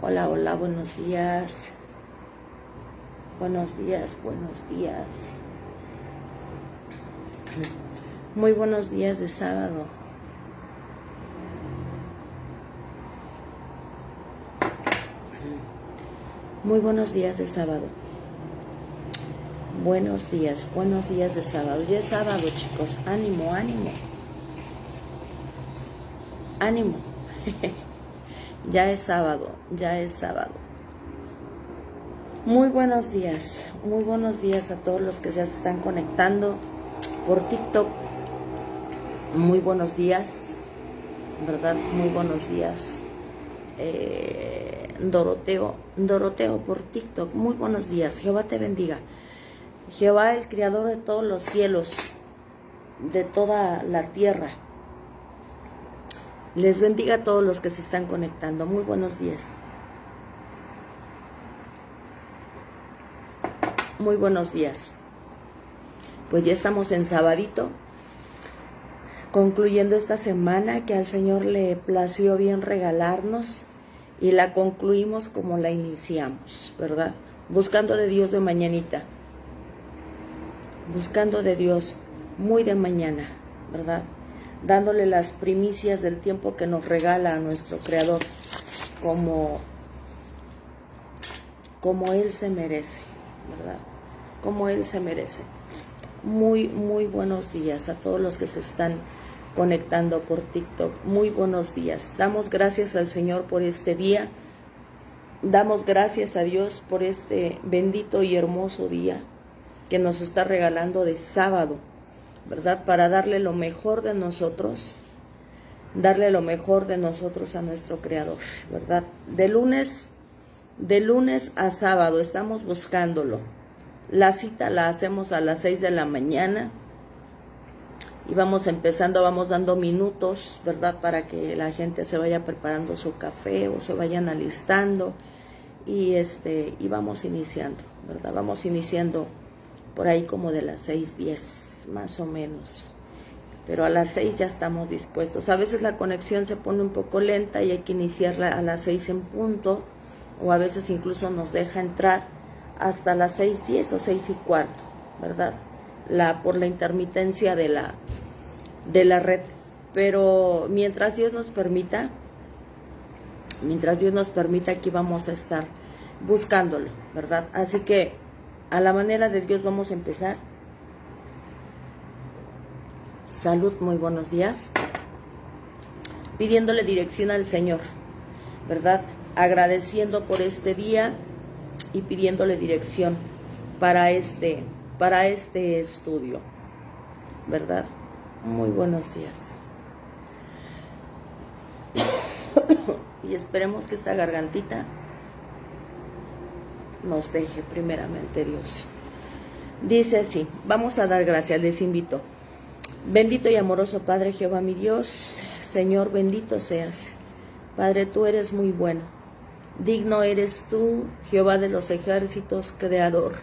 Hola, hola, buenos días. Buenos días, buenos días. Muy buenos días de sábado. Muy buenos días de sábado. Buenos días de sábado. Ya es sábado, chicos. Ánimo, ánimo. Ánimo. Ya es sábado, ya es sábado. Muy buenos días a todos los que se están conectando por TikTok. Muy buenos días, ¿verdad? Muy buenos días. Doroteo por TikTok. Muy buenos días. Jehová te bendiga. Jehová, el creador de todos los cielos, de toda la tierra, les bendiga a todos los que se están conectando. Muy buenos días. Muy buenos días. Pues ya estamos en sabadito, concluyendo esta semana que al Señor le plació bien regalarnos, y la concluimos como la iniciamos, ¿verdad? Buscando de Dios de mañanita, buscando de Dios muy de mañana, ¿verdad? Dándole las primicias del tiempo que nos regala a nuestro Creador, como Él se merece, ¿verdad? Como Él se merece. Muy buenos días a todos los que se están conectando por TikTok. Muy buenos días. Damos gracias al Señor por este día. Damos gracias a Dios por este bendito y hermoso día que nos está regalando de sábado, ¿verdad? Para darle lo mejor de nosotros, darle lo mejor de nosotros a nuestro Creador, ¿verdad? De lunes a sábado estamos buscándolo. La cita la hacemos a las 6 de la mañana y vamos empezando, vamos dando minutos, ¿verdad? Para que la gente se vaya preparando su café o se vayan alistando y vamos iniciando, ¿verdad? Vamos iniciando por ahí como de las 6:10, más o menos. Pero a las 6 ya estamos dispuestos. A veces la conexión se pone un poco lenta y hay que iniciarla a las 6 en punto, o a veces incluso nos deja entrar hasta las 6:10 o 6:15, ¿verdad? Por la intermitencia de la red. Pero mientras Dios nos permita, aquí vamos a estar buscándolo, ¿verdad? Así que a la manera de Dios vamos a empezar. Salud, muy buenos días. Pidiéndole dirección al Señor, ¿verdad? Agradeciendo por este día y pidiéndole dirección para este estudio, ¿verdad? Muy buenos días. Y esperemos que esta gargantita nos deje primeramente Dios. Dice así, vamos a dar gracias, les invito. Bendito y amoroso Padre Jehová mi Dios, Señor, bendito seas. Padre, tú eres muy bueno. Digno eres tú, Jehová de los ejércitos, creador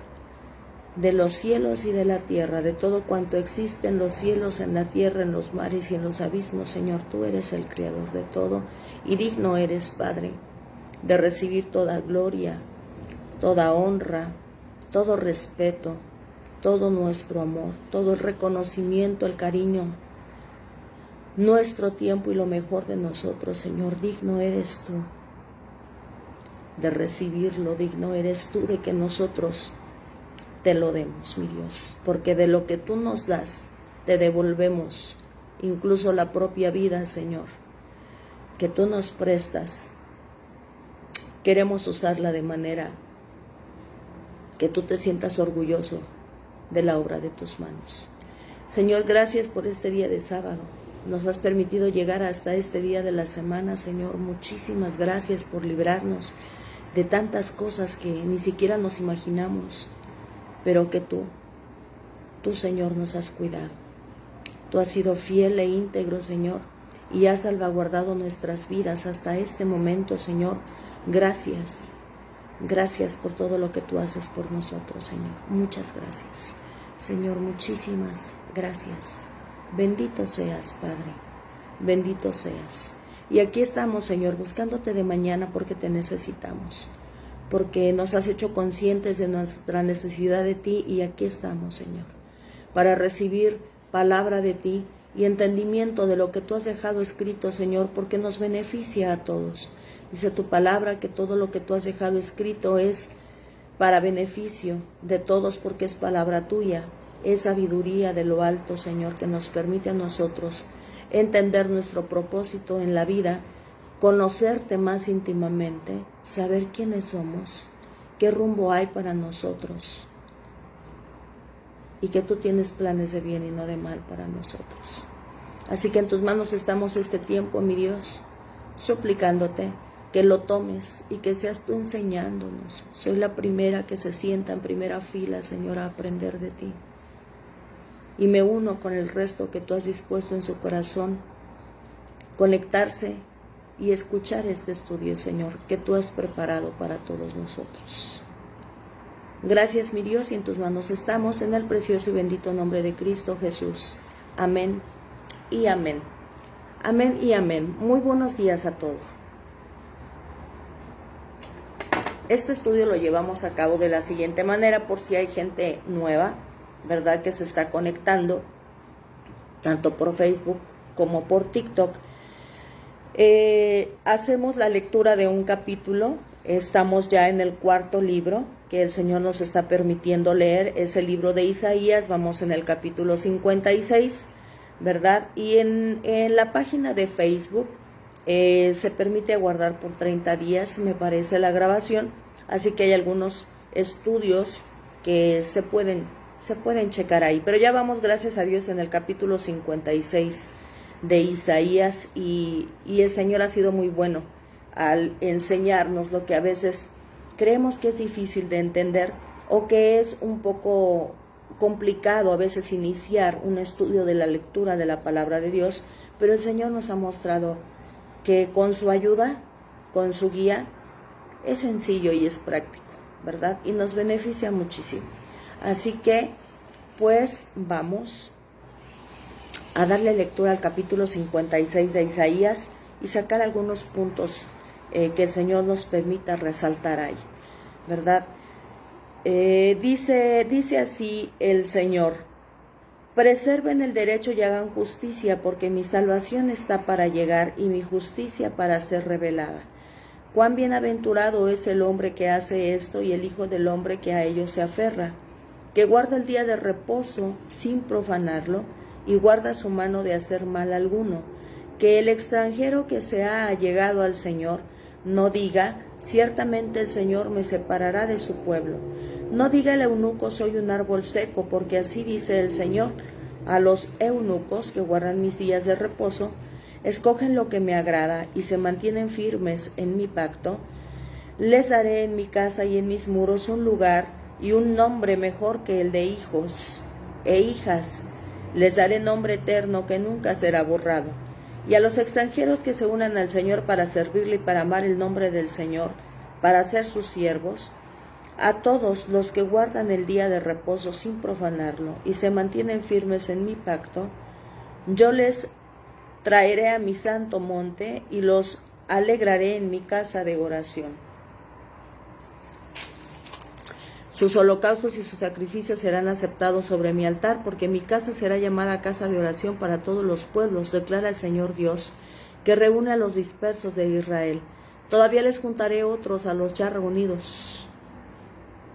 de los cielos y de la tierra, de todo cuanto existe en los cielos, en la tierra, en los mares y en los abismos. Señor, tú eres el creador de todo y digno eres, Padre, de recibir toda gloria, toda honra, todo respeto, todo nuestro amor, todo el reconocimiento, el cariño, nuestro tiempo y lo mejor de nosotros. Señor, digno eres tú de recibirlo, digno eres tú de que nosotros te lo demos, mi Dios, porque de lo que tú nos das, te devolvemos, incluso la propia vida, Señor, que tú nos prestas. Queremos usarla de manera que tú te sientas orgulloso de la obra de tus manos. Señor, gracias por este día de sábado. Nos has permitido llegar hasta este día de la semana, Señor. Muchísimas gracias por librarnos de tantas cosas que ni siquiera nos imaginamos, pero que tú, Señor, nos has cuidado. Tú has sido fiel e íntegro, Señor, y has salvaguardado nuestras vidas hasta este momento, Señor. Gracias. Gracias por todo lo que tú haces por nosotros, Señor. Muchas gracias. Señor, muchísimas gracias. Bendito seas, Padre. Bendito seas. Y aquí estamos, Señor, buscándote de mañana porque te necesitamos, porque nos has hecho conscientes de nuestra necesidad de ti, y aquí estamos, Señor, para recibir palabra de ti y entendimiento de lo que tú has dejado escrito, Señor, porque nos beneficia a todos. Dice tu palabra que todo lo que tú has dejado escrito es para beneficio de todos, porque es palabra tuya, es sabiduría de lo alto, Señor, que nos permite a nosotros entender nuestro propósito en la vida, conocerte más íntimamente, saber quiénes somos, qué rumbo hay para nosotros, y que tú tienes planes de bien y no de mal para nosotros. Así que en tus manos estamos este tiempo, mi Dios, suplicándote que lo tomes y que seas tú enseñándonos. Soy la primera que se sienta en primera fila, Señor, a aprender de ti. Y me uno con el resto que tú has dispuesto en su corazón, conectarse y escuchar este estudio, Señor, que tú has preparado para todos nosotros. Gracias, mi Dios, y en tus manos estamos, en el precioso y bendito nombre de Cristo Jesús. Amén y amén. Amén y amén. Muy buenos días a todos. Este estudio lo llevamos a cabo de la siguiente manera, por si hay gente nueva, ¿verdad?, que se está conectando, tanto por Facebook como por TikTok. Hacemos la lectura de un capítulo. Estamos ya en el cuarto libro que el Señor nos está permitiendo leer, es el libro de Isaías. Vamos en el capítulo 56, ¿verdad? Y en la página de Facebook se permite guardar por 30 días, me parece, la grabación, así que hay algunos estudios que se pueden checar ahí. Pero ya vamos, gracias a Dios, en el capítulo 56 de Isaías, y el Señor ha sido muy bueno al enseñarnos lo que a veces creemos que es difícil de entender, o que es un poco complicado a veces iniciar un estudio de la lectura de la palabra de Dios, pero el Señor nos ha mostrado que con su ayuda, con su guía, es sencillo y es práctico, ¿verdad? Y nos beneficia muchísimo. Así que, pues, vamos a darle lectura al capítulo 56 de Isaías y sacar algunos puntos que el Señor nos permita resaltar ahí, ¿verdad? Dice así el Señor: preserven el derecho y hagan justicia, porque mi salvación está para llegar y mi justicia para ser revelada. Cuán bienaventurado es el hombre que hace esto y el hijo del hombre que a ello se aferra, que guarda el día de reposo sin profanarlo y guarda su mano de hacer mal alguno. Que el extranjero que se ha allegado al Señor no diga: ciertamente el Señor me separará de su pueblo. No diga el eunuco: soy un árbol seco, porque así dice el Señor: a los eunucos que guardan mis días de reposo, escogen lo que me agrada y se mantienen firmes en mi pacto, les daré en mi casa y en mis muros un lugar y un nombre mejor que el de hijos e hijas. Les daré nombre eterno que nunca será borrado. Y a los extranjeros que se unan al Señor para servirle y para amar el nombre del Señor, para ser sus siervos, a todos los que guardan el día de reposo sin profanarlo y se mantienen firmes en mi pacto, yo les traeré a mi santo monte y los alegraré en mi casa de oración. Sus holocaustos y sus sacrificios serán aceptados sobre mi altar, porque mi casa será llamada casa de oración para todos los pueblos, declara el Señor Dios, que reúne a los dispersos de Israel. Todavía les juntaré otros a los ya reunidos.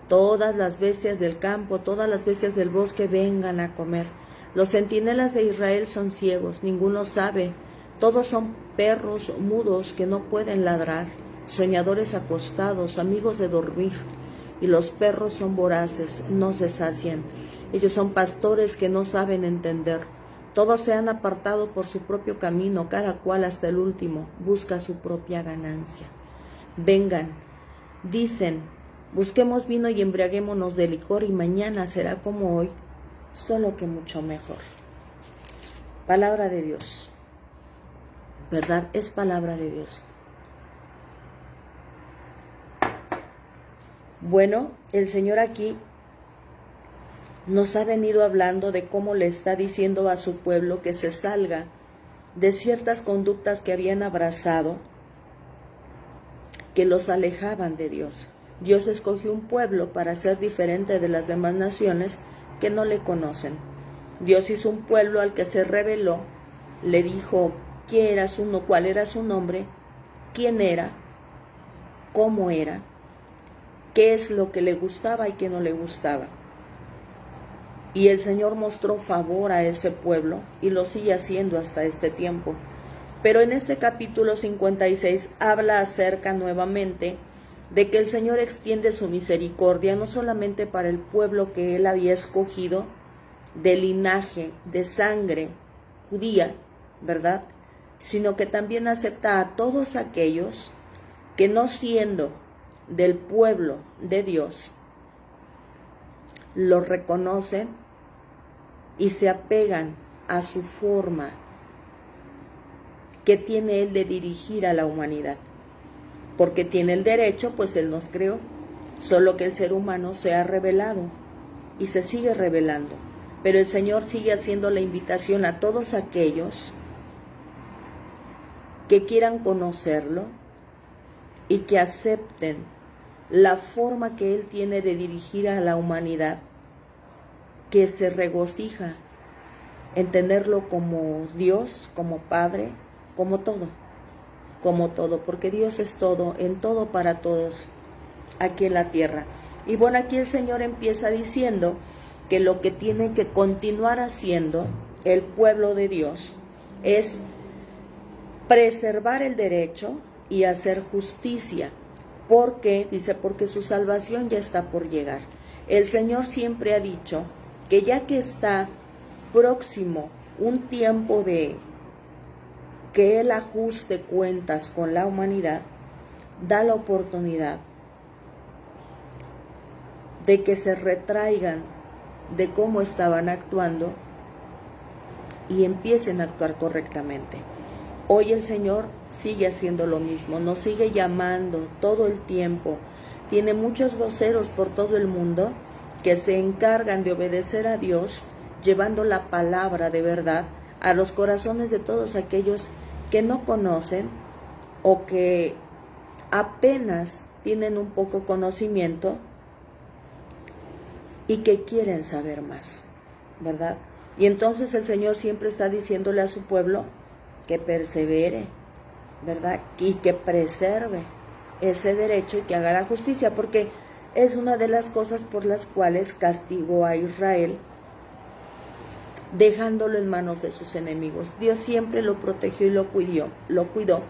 Todas las bestias del campo, todas las bestias del bosque vengan a comer. Los centinelas de Israel son ciegos, ninguno sabe. Todos son perros mudos que no pueden ladrar, soñadores acostados, amigos de dormir. Y los perros son voraces, no se sacian. Ellos son pastores que no saben entender. Todos se han apartado por su propio camino, cada cual hasta el último busca su propia ganancia. Vengan, dicen, busquemos vino y embriaguémonos de licor, y mañana será como hoy, solo que mucho mejor. Palabra de Dios, ¿verdad? Es palabra de Dios. Bueno, el Señor aquí nos ha venido hablando de cómo le está diciendo a su pueblo que se salga de ciertas conductas que habían abrazado que los alejaban de Dios. Dios escogió un pueblo para ser diferente de las demás naciones que no le conocen. Dios hizo un pueblo al que se reveló, le dijo cuál era su nombre, quién era, cómo era, qué es lo que le gustaba y qué no le gustaba. Y el Señor mostró favor a ese pueblo y lo sigue haciendo hasta este tiempo. Pero en este capítulo 56 habla acerca nuevamente de que el Señor extiende su misericordia no solamente para el pueblo que Él había escogido, de linaje, de sangre judía, ¿verdad? Sino que también acepta a todos aquellos que no siendo del pueblo de Dios, lo reconocen y se apegan a su forma que tiene Él de dirigir a la humanidad. Porque tiene el derecho, pues Él nos creó, solo que el ser humano se ha rebelado y se sigue rebelando. Pero el Señor sigue haciendo la invitación a todos aquellos que quieran conocerlo y que acepten la forma que Él tiene de dirigir a la humanidad, que se regocija en tenerlo como Dios, como Padre, como todo, porque Dios es todo, en todo para todos, aquí en la tierra. Y bueno, aquí el Señor empieza diciendo que lo que tiene que continuar haciendo el pueblo de Dios es preservar el derecho y hacer justicia. ¿Por qué? Dice, porque su salvación ya está por llegar. El Señor siempre ha dicho que ya que está próximo un tiempo de que Él ajuste cuentas con la humanidad, da la oportunidad de que se retraigan de cómo estaban actuando y empiecen a actuar correctamente. Hoy el Señor sigue haciendo lo mismo, nos sigue llamando todo el tiempo. Tiene muchos voceros por todo el mundo que se encargan de obedecer a Dios, llevando la palabra de verdad a los corazones de todos aquellos que no conocen o que apenas tienen un poco conocimiento y que quieren saber más, ¿verdad? Y entonces el Señor siempre está diciéndole a su pueblo que persevere, ¿verdad? Y que preserve ese derecho y que haga la justicia, porque es una de las cosas por las cuales castigó a Israel, dejándolo en manos de sus enemigos. Dios siempre lo protegió y lo cuidó,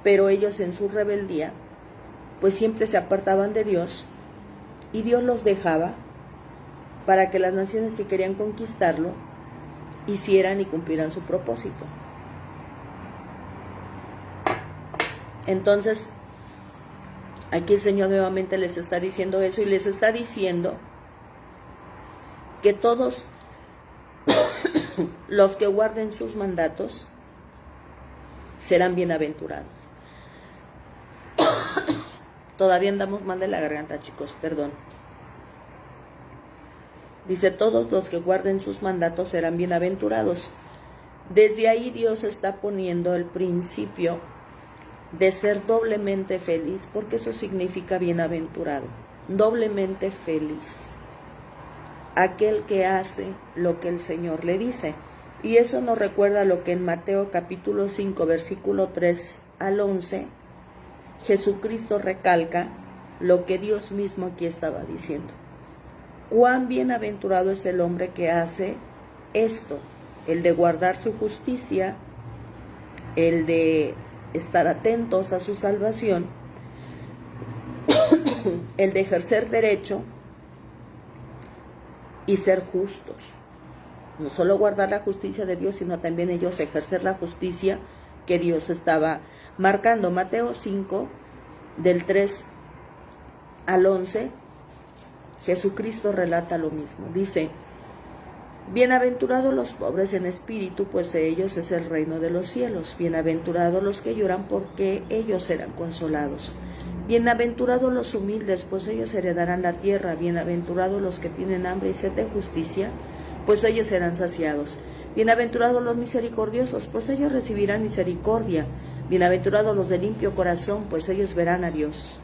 pero ellos en su rebeldía, pues siempre se apartaban de Dios y Dios los dejaba para que las naciones que querían conquistarlo hicieran y cumplieran su propósito. Entonces, aquí el Señor nuevamente les está diciendo eso y les está diciendo que todos los que guarden sus mandatos serán bienaventurados. Todavía andamos mal de la garganta, chicos, perdón. Dice, todos los que guarden sus mandatos serán bienaventurados. Desde ahí Dios está poniendo el principio de ser doblemente feliz, porque eso significa bienaventurado, doblemente feliz. Aquel que hace lo que el Señor le dice. Y eso nos recuerda lo que en Mateo capítulo 5, versículo 3 al 11, Jesucristo recalca lo que Dios mismo aquí estaba diciendo. Cuán bienaventurado es el hombre que hace esto, el de guardar su justicia, el de estar atentos a su salvación, el de ejercer derecho y ser justos. No solo guardar la justicia de Dios, sino también ellos ejercer la justicia que Dios estaba marcando. Mateo 5, del 3 al 11, Jesucristo relata lo mismo. Dice, bienaventurados los pobres en espíritu, pues de ellos es el reino de los cielos. Bienaventurados los que lloran, porque ellos serán consolados. Bienaventurados los humildes, pues ellos heredarán la tierra. Bienaventurados los que tienen hambre y sed de justicia, pues ellos serán saciados. Bienaventurados los misericordiosos, pues ellos recibirán misericordia. Bienaventurados los de limpio corazón, pues ellos verán a Dios.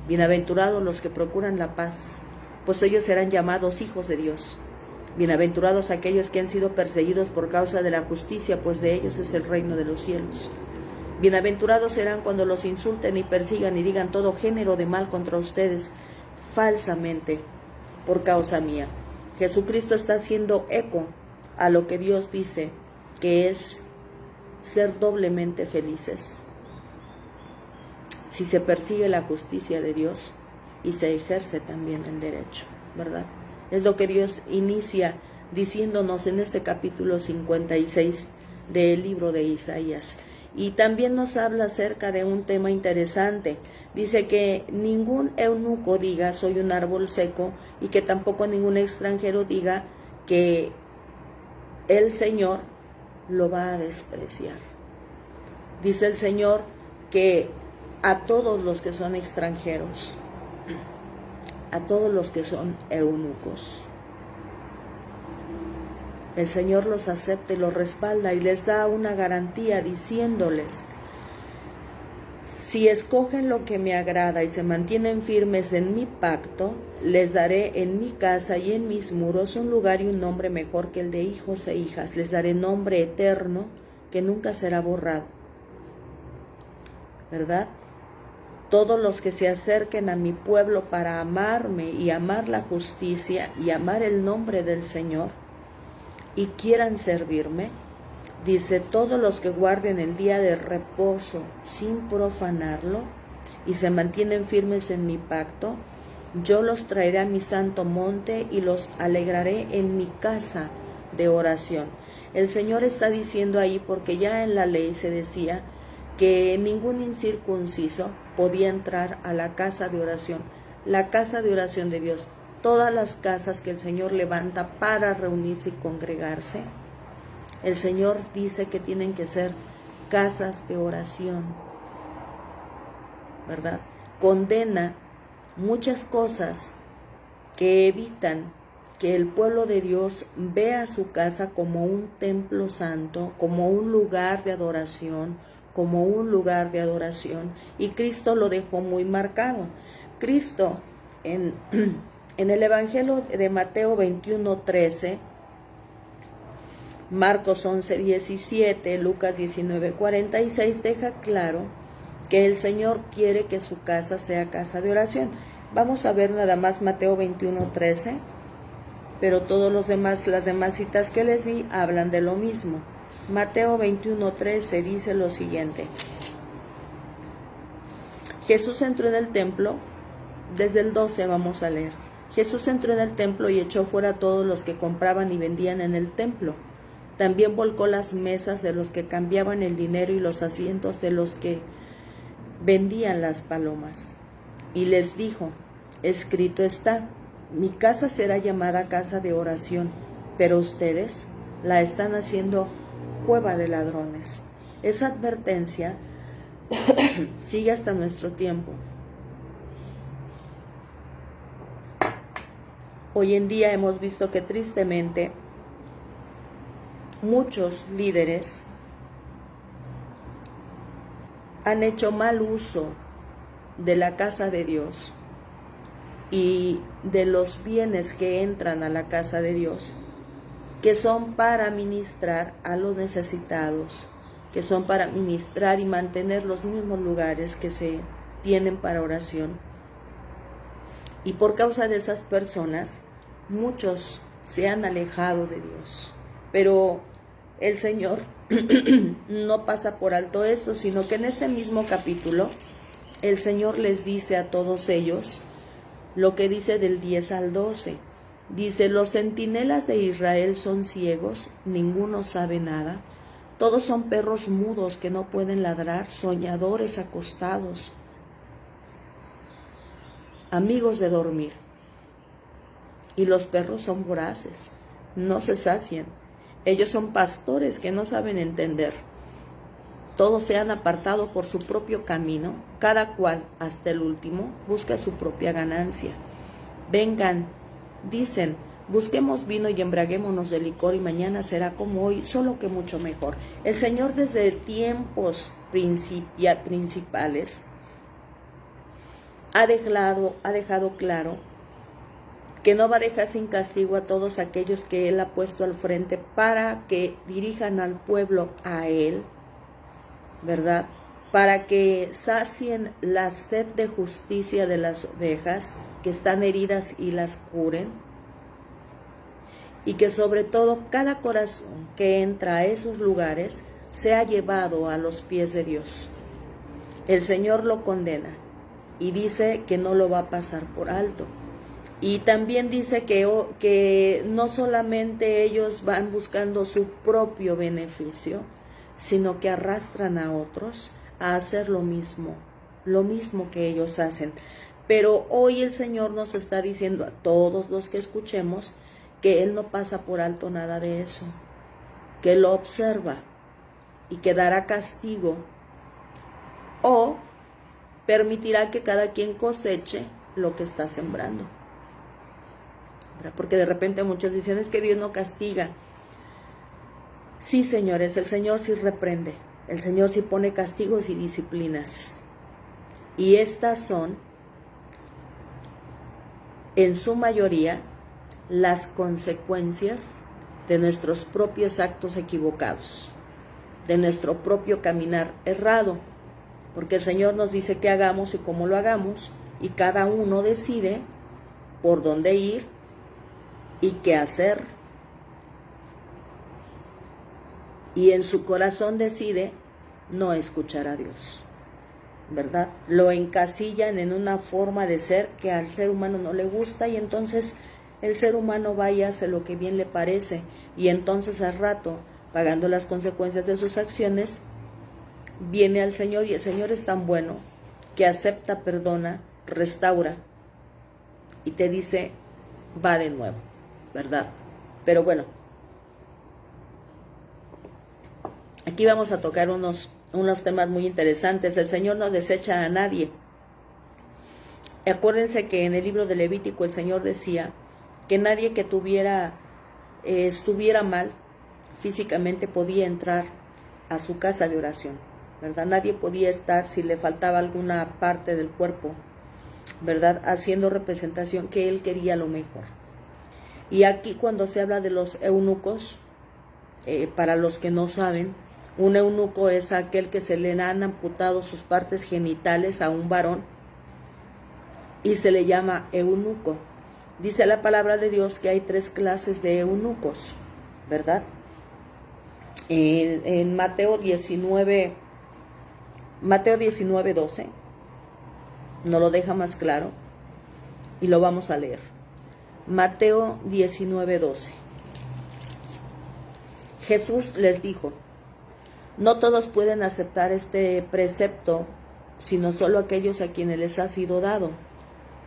Bienaventurados los que procuran la paz, pues ellos serán llamados hijos de Dios. Bienaventurados aquellos que han sido perseguidos por causa de la justicia, pues de ellos es el reino de los cielos. Bienaventurados serán cuando los insulten y persigan y digan todo género de mal contra ustedes falsamente por causa mía. Jesucristo está haciendo eco a lo que Dios dice, que es ser doblemente felices. Si se persigue la justicia de Dios y se ejerce también el derecho, ¿verdad? Es lo que Dios inicia diciéndonos en este capítulo 56 del libro de Isaías. Y también nos habla acerca de un tema interesante. Dice que ningún eunuco diga soy un árbol seco, y que tampoco ningún extranjero diga que el Señor lo va a despreciar. Dice el Señor que a todos los que son extranjeros, a todos los que son eunucos, el Señor los acepta y los respalda y les da una garantía diciéndoles: si escogen lo que me agrada y se mantienen firmes en mi pacto, les daré en mi casa y en mis muros un lugar y un nombre mejor que el de hijos e hijas. Les daré nombre eterno que nunca será borrado. ¿Verdad? Todos los que se acerquen a mi pueblo para amarme y amar la justicia y amar el nombre del Señor y quieran servirme, dice, todos los que guarden el día de reposo sin profanarlo y se mantienen firmes en mi pacto, yo los traeré a mi santo monte y los alegraré en mi casa de oración. El Señor está diciendo ahí, porque ya en la ley se decía que ningún incircunciso podía entrar a la casa de oración, la casa de oración de Dios. Todas las casas que el Señor levanta para reunirse y congregarse, el Señor dice que tienen que ser casas de oración, ¿verdad? Condena muchas cosas que evitan que el pueblo de Dios vea su casa como un templo santo, como un lugar de adoración, y Cristo lo dejó muy marcado. Cristo en el Evangelio de Mateo 21:13, Marcos 11:17, Lucas 19:46 deja claro que el Señor quiere que su casa sea casa de oración. Vamos a ver nada más Mateo 21:13, pero todos los demás, las demás citas que les di hablan de lo mismo. Mateo 21:13 dice lo siguiente: Jesús entró en el templo, desde el 12 vamos a leer. Jesús entró en el templo y echó fuera a todos los que compraban y vendían en el templo. También volcó las mesas de los que cambiaban el dinero y los asientos de los que vendían las palomas. Y les dijo: escrito está, mi casa será llamada casa de oración, pero ustedes la están haciendo cueva de ladrones. Esa advertencia sigue hasta nuestro tiempo. Hoy en día hemos visto que tristemente muchos líderes han hecho mal uso de la casa de Dios y de los bienes que entran a la casa de Dios, que son para ministrar a los necesitados, que son para ministrar y mantener los mismos lugares que se tienen para oración. Y por causa de esas personas, muchos se han alejado de Dios. Pero el Señor no pasa por alto esto, sino que en este mismo capítulo, el Señor les dice a todos ellos lo que dice del 10 al 12. Dice: los centinelas de Israel son ciegos, ninguno sabe nada. Todos son perros mudos que no pueden ladrar, soñadores acostados, amigos de dormir. Y los perros son voraces, no se sacian. Ellos son pastores que no saben entender. Todos se han apartado por su propio camino, cada cual hasta el último busca su propia ganancia. Vengan, dicen, Busquemos vino y embriaguémonos de licor y mañana será como hoy, solo que mucho mejor. El Señor desde tiempos principales ha dejado claro que no va a dejar sin castigo a todos aquellos que Él ha puesto al frente para que dirijan al pueblo a Él, ¿verdad? Para que sacien la sed de justicia de las ovejas que están heridas y las curen. Y que sobre todo cada corazón que entra a esos lugares sea llevado a los pies de Dios. El Señor lo condena y dice que no lo va a pasar por alto. Y también dice que no solamente ellos van buscando su propio beneficio, sino que arrastran a otros a hacer lo mismo que ellos hacen. Pero hoy el Señor nos está diciendo a todos los que escuchemos que Él no pasa por alto nada de eso, que lo observa y que dará castigo o permitirá que cada quien coseche lo que está sembrando. Porque de repente muchos dicen, es que Dios no castiga. Sí, señores, el Señor sí reprende, el Señor sí pone castigos y disciplinas. Y estas son, en su mayoría, las consecuencias de nuestros propios actos equivocados, de nuestro propio caminar errado, porque el Señor nos dice qué hagamos y cómo lo hagamos, y cada uno decide por dónde ir y qué hacer, y en su corazón decide no escuchar a Dios, ¿verdad? Lo encasillan en una forma de ser que al ser humano no le gusta, y entonces el ser humano va y hace lo que bien le parece, y entonces al rato, pagando las consecuencias de sus acciones, viene al Señor, y el Señor es tan bueno que acepta, perdona, restaura y te dice, va de nuevo, ¿verdad? Pero bueno, aquí vamos a tocar unos temas muy interesantes. El Señor no desecha a nadie. Acuérdense que en el libro de Levítico el Señor decía que nadie que estuviera mal físicamente podía entrar a su casa de oración, ¿verdad? Nadie podía estar si le faltaba alguna parte del cuerpo, ¿verdad? Haciendo representación que Él quería lo mejor. Y aquí cuando se habla de los eunucos, para los que no saben, un eunuco es aquel que se le han amputado sus partes genitales a un varón y se le llama eunuco. Dice la palabra de Dios que hay 3 clases de eunucos, ¿verdad? En Mateo 19:12 nos lo deja más claro y lo vamos a leer. Mateo 19:12. Jesús les dijo, no todos pueden aceptar este precepto, sino solo aquellos a quienes les ha sido dado.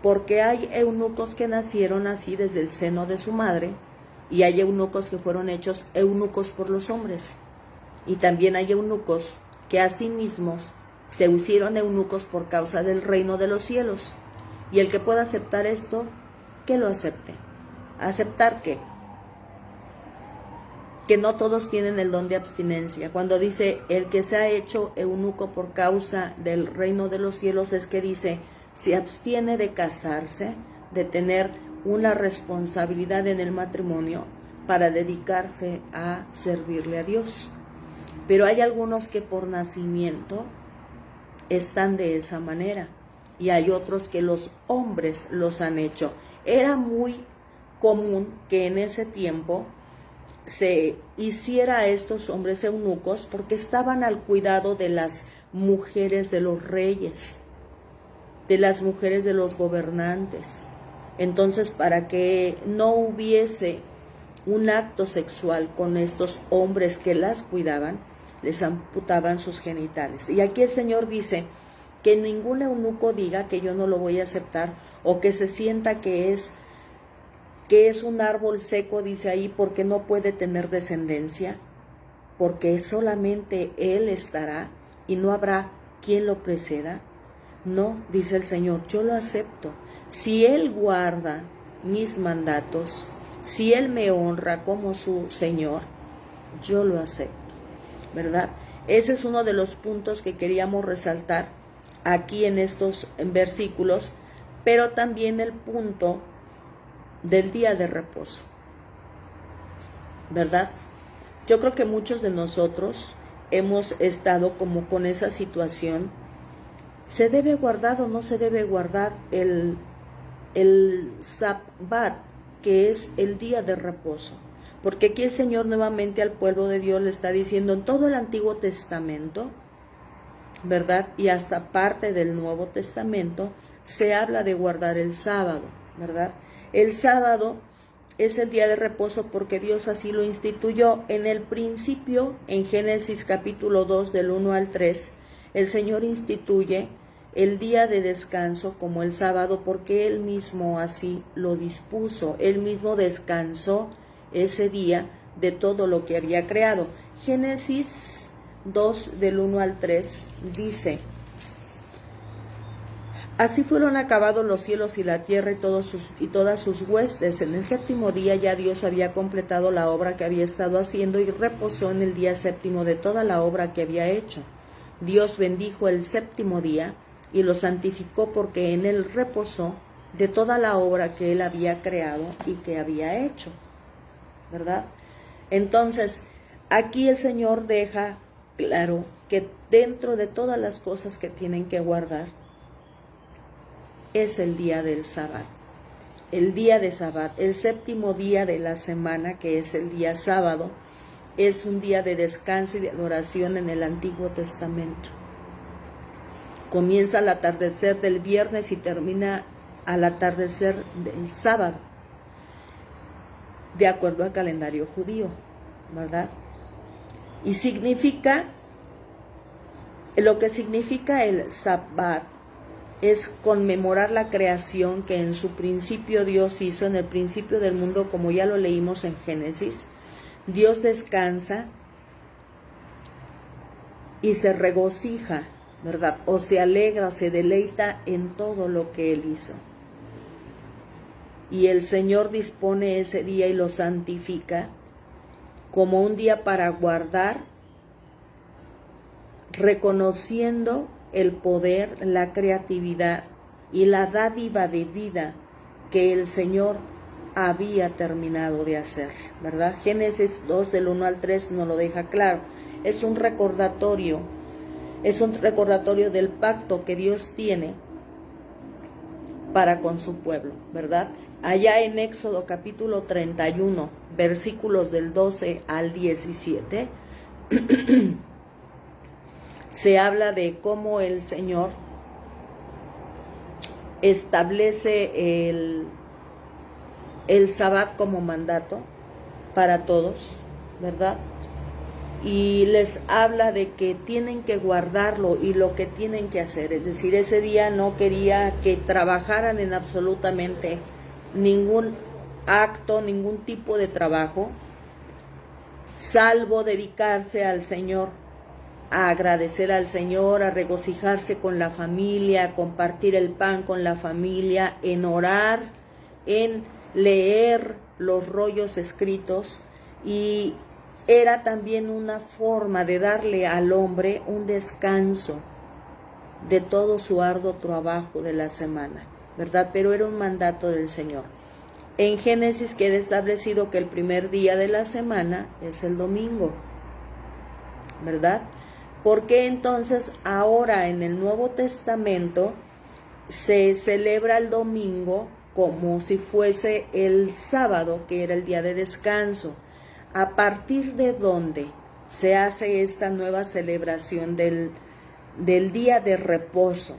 Porque hay eunucos que nacieron así desde el seno de su madre, y hay eunucos que fueron hechos eunucos por los hombres. Y también hay eunucos que a sí mismos se hicieron eunucos por causa del reino de los cielos. Y el que pueda aceptar esto, que lo acepte. ¿Aceptar qué? Que no todos tienen el don de abstinencia. Cuando dice el que se ha hecho eunuco por causa del reino de los cielos, es que dice, se abstiene de casarse, de tener una responsabilidad en el matrimonio para dedicarse a servirle a Dios. Pero hay algunos que por nacimiento están de esa manera y hay otros que los hombres los han hecho. Era muy común que en ese tiempo se hiciera a estos hombres eunucos porque estaban al cuidado de las mujeres de los reyes, de las mujeres de los gobernantes. Entonces, para que no hubiese un acto sexual con estos hombres que las cuidaban, les amputaban sus genitales. Y aquí el Señor dice que ningún eunuco diga que yo no lo voy a aceptar, o que se sienta que es un árbol seco, dice ahí, porque no puede tener descendencia, porque solamente Él estará y no habrá quien lo preceda. No, dice el Señor, yo lo acepto. Si Él guarda mis mandatos, Si Él me honra como su Señor, yo lo acepto, ¿verdad? Ese es uno de los puntos que queríamos resaltar aquí en estos versículos, pero también el punto del día de reposo, ¿verdad? Yo creo que muchos de nosotros hemos estado como con esa situación. ¿Se debe guardar o no se debe guardar el Sabbat, que es el día de reposo? Porque aquí el Señor nuevamente al pueblo de Dios le está diciendo en todo el Antiguo Testamento, ¿verdad? Y hasta parte del Nuevo Testamento se habla de guardar el sábado, ¿verdad? El sábado es el día de reposo porque Dios así lo instituyó. En el principio, en Génesis capítulo 2 del 1 al 3, el Señor instituye el día de descanso como el sábado porque Él mismo así lo dispuso. Él mismo descansó ese día de todo lo que había creado. Génesis 2 del 1 al 3 dice: Así fueron acabados los cielos y la tierra y todas sus huestes. En el séptimo día ya Dios había completado la obra que había estado haciendo y reposó en el día séptimo de toda la obra que había hecho. Dios bendijo el séptimo día y lo santificó porque en él reposó de toda la obra que él había creado y que había hecho, ¿verdad? Entonces, aquí el Señor deja claro que dentro de todas las cosas que tienen que guardar, es el día del Sabbat, el día de Sabbat, el séptimo día de la semana, que es el día sábado, es un día de descanso y de adoración en el Antiguo Testamento. Comienza al atardecer del viernes y termina al atardecer del sábado, de acuerdo al calendario judío, ¿verdad? Y significa, lo que significa el Sabbat, es conmemorar la creación que en su principio Dios hizo, en el principio del mundo, como ya lo leímos en Génesis. Dios descansa y se regocija, ¿verdad? O se alegra, o se deleita en todo lo que Él hizo. Y el Señor dispone ese día y lo santifica como un día para guardar, reconociendo el poder, la creatividad y la dádiva de vida que el Señor había terminado de hacer, ¿verdad? Génesis 2 del 1 al 3 nos lo deja claro. Es un recordatorio del pacto que Dios tiene para con su pueblo, ¿verdad? Allá en Éxodo capítulo 31, versículos del 12 al 17, se habla de cómo el Señor establece el Sabbat como mandato para todos, ¿verdad? Y les habla de que tienen que guardarlo y lo que tienen que hacer. Es decir, ese día no quería que trabajaran en absolutamente ningún acto, ningún tipo de trabajo, salvo dedicarse al Señor, a agradecer al Señor, a regocijarse con la familia, a compartir el pan con la familia, en orar, en leer los rollos escritos. Y era también una forma de darle al hombre un descanso de todo su arduo trabajo de la semana, ¿verdad? Pero era un mandato del Señor. En Génesis queda establecido que el primer día de la semana es el domingo, ¿verdad? ¿Por qué entonces ahora en el Nuevo Testamento se celebra el domingo como si fuese el sábado, que era el día de descanso? ¿A partir de dónde se hace esta nueva celebración del día de reposo,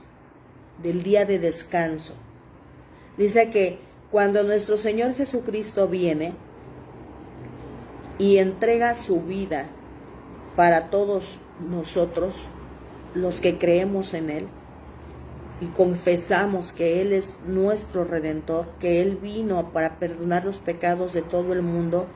del día de descanso? Dice que cuando nuestro Señor Jesucristo viene y entrega su vida para todos nosotros, los que creemos en Él y confesamos que Él es nuestro Redentor, que Él vino para perdonar los pecados de todo el mundo,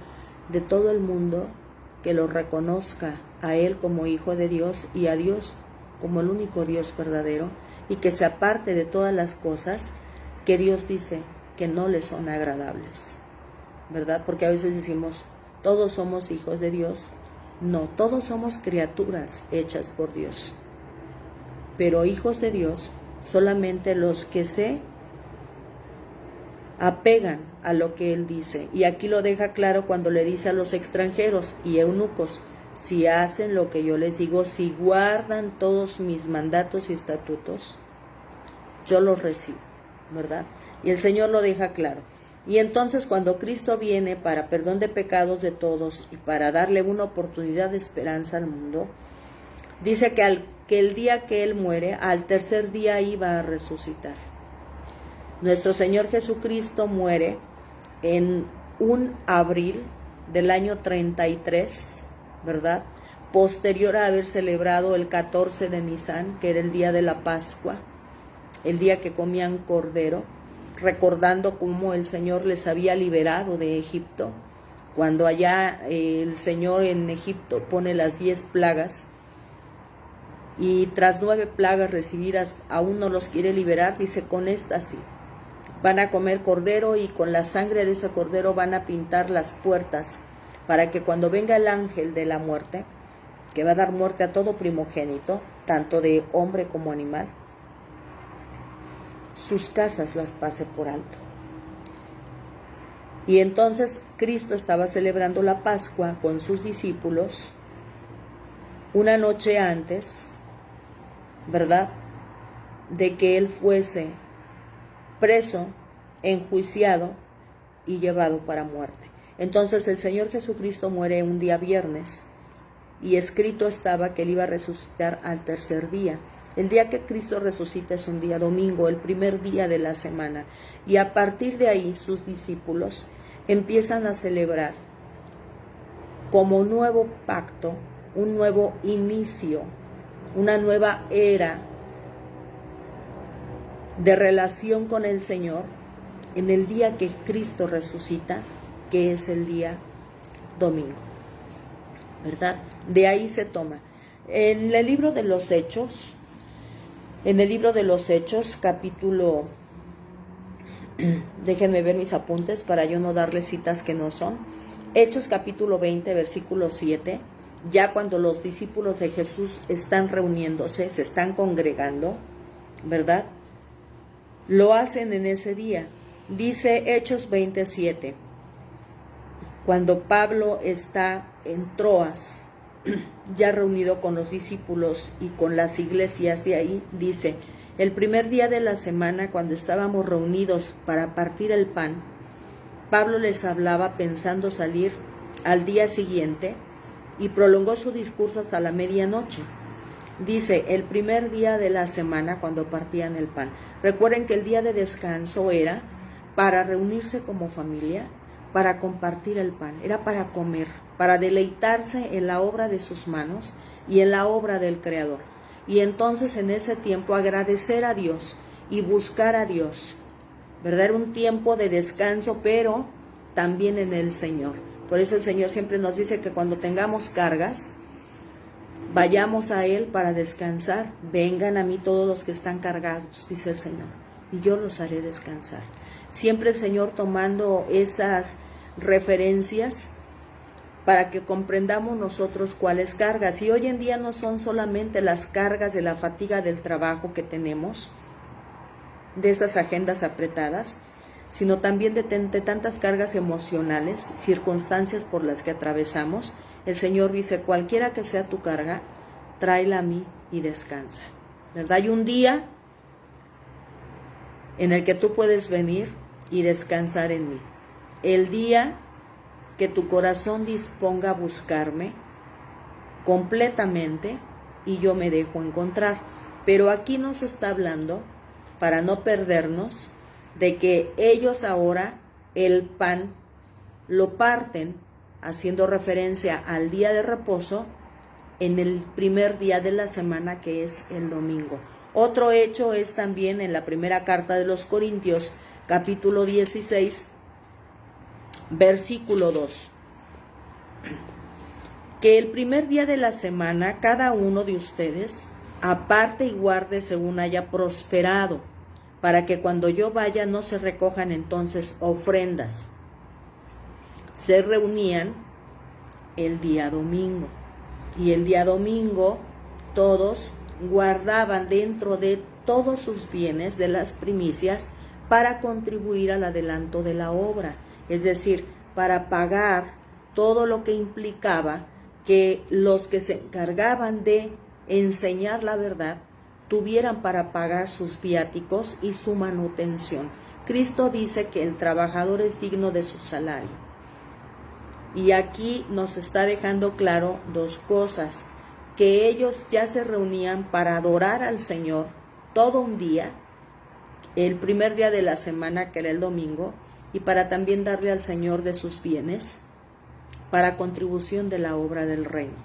que lo reconozca a Él como Hijo de Dios y a Dios como el único Dios verdadero, y que se aparte de todas las cosas que Dios dice que no le son agradables, ¿verdad? Porque a veces decimos, todos somos hijos de Dios. No, todos somos criaturas hechas por Dios. Pero hijos de Dios solamente los que se apegan a lo que Él dice. Y aquí lo deja claro cuando le dice a los extranjeros y eunucos, si hacen lo que yo les digo, si guardan todos mis mandatos y estatutos, yo los recibo, ¿verdad? Y el Señor lo deja claro. Y entonces cuando Cristo viene para perdón de pecados de todos y para darle una oportunidad de esperanza al mundo, dice que el día que Él muere, al tercer día iba a resucitar. Nuestro Señor Jesucristo muere en un abril del año 33, ¿verdad? Posterior a haber celebrado el 14 de Nisan, que era el día de la Pascua, el día que comían cordero, recordando cómo el Señor les había liberado de Egipto, cuando allá el Señor en Egipto pone las 10 plagas, y tras 9 plagas recibidas aún no los quiere liberar, dice, con estas sí, van a comer cordero y con la sangre de ese cordero van a pintar las puertas, para que cuando venga el ángel de la muerte, que va a dar muerte a todo primogénito, tanto de hombre como animal, sus casas las pase por alto. Y entonces Cristo estaba celebrando la Pascua con sus discípulos una noche antes, ¿verdad?, de que Él fuese preso, enjuiciado y llevado para muerte. Entonces el Señor Jesucristo muere un día viernes y escrito estaba que Él iba a resucitar al tercer día. El día que Cristo resucita es un día domingo, el primer día de la semana. Y a partir de ahí sus discípulos empiezan a celebrar como un nuevo pacto, un nuevo inicio, una nueva era de relación con el Señor en el día que Cristo resucita, que es el día domingo, ¿verdad? De ahí se toma. En el libro de los Hechos, capítulo, déjenme ver mis apuntes para yo no darles citas que no son. Hechos capítulo 20, versículo 7, ya cuando los discípulos de Jesús están reuniéndose, se están congregando, ¿verdad? Lo hacen en ese día. Dice Hechos 27, cuando Pablo está en Troas, ya reunido con los discípulos y con las iglesias de ahí, dice, el primer día de la semana, cuando estábamos reunidos para partir el pan, Pablo les hablaba pensando salir al día siguiente y prolongó su discurso hasta la medianoche. Dice, el primer día de la semana cuando partían el pan. Recuerden que el día de descanso era para reunirse como familia, para compartir el pan, era para comer, para deleitarse en la obra de sus manos y en la obra del Creador. Y entonces en ese tiempo agradecer a Dios y buscar a Dios, ¿verdad? Era un tiempo de descanso, pero también en el Señor. Por eso el Señor siempre nos dice que cuando tengamos cargas, vayamos a Él para descansar. Vengan a mí todos los que están cargados, dice el Señor, y yo los haré descansar. Siempre el Señor tomando esas referencias para que comprendamos nosotros cuáles cargas. Y hoy en día no son solamente las cargas de la fatiga del trabajo que tenemos, de esas agendas apretadas, sino también de tantas cargas emocionales, circunstancias por las que atravesamos. El Señor dice, cualquiera que sea tu carga, tráela a mí y descansa, ¿verdad? Hay un día en el que tú puedes venir y descansar en mí. El día que tu corazón disponga a buscarme completamente y yo me dejo encontrar. Pero aquí nos está hablando, para no perdernos, de que ellos ahora el pan lo parten, haciendo referencia al día de reposo, en el primer día de la semana, que es el domingo. Otro hecho es también en la primera carta de los Corintios, capítulo 16, versículo 2. Que el primer día de la semana cada uno de ustedes aparte y guarde según haya prosperado, para que cuando yo vaya no se recojan entonces ofrendas. se reunían el día domingo. Y el día domingo todos guardaban dentro de todos sus bienes, de las primicias, para contribuir al adelanto de la obra. Es decir, para pagar todo lo que implicaba que los que se encargaban de enseñar la verdad tuvieran para pagar sus viáticos y su manutención. Cristo dice que el trabajador es digno de su salario. Y aquí nos está dejando claro dos cosas: que ellos ya se reunían para adorar al Señor todo un día, el primer día de la semana, que era el domingo, y para también darle al Señor de sus bienes, para contribución de la obra del reino,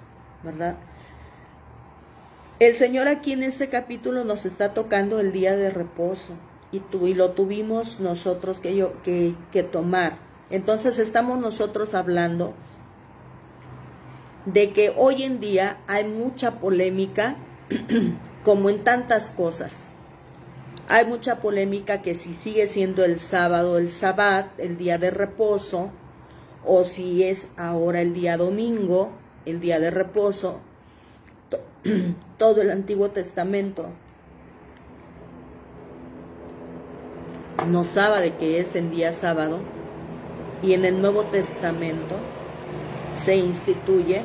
¿verdad? El Señor aquí en este capítulo nos está tocando el día de reposo, y lo tuvimos nosotros que tomar. Entonces estamos nosotros hablando de que hoy en día hay mucha polémica, como en tantas cosas. Hay mucha polémica que si sigue siendo el sábado, el sabbat, el día de reposo, o si es ahora el día domingo, el día de reposo. Todo el Antiguo Testamento nos habla de que es en día sábado, y en el Nuevo Testamento se instituye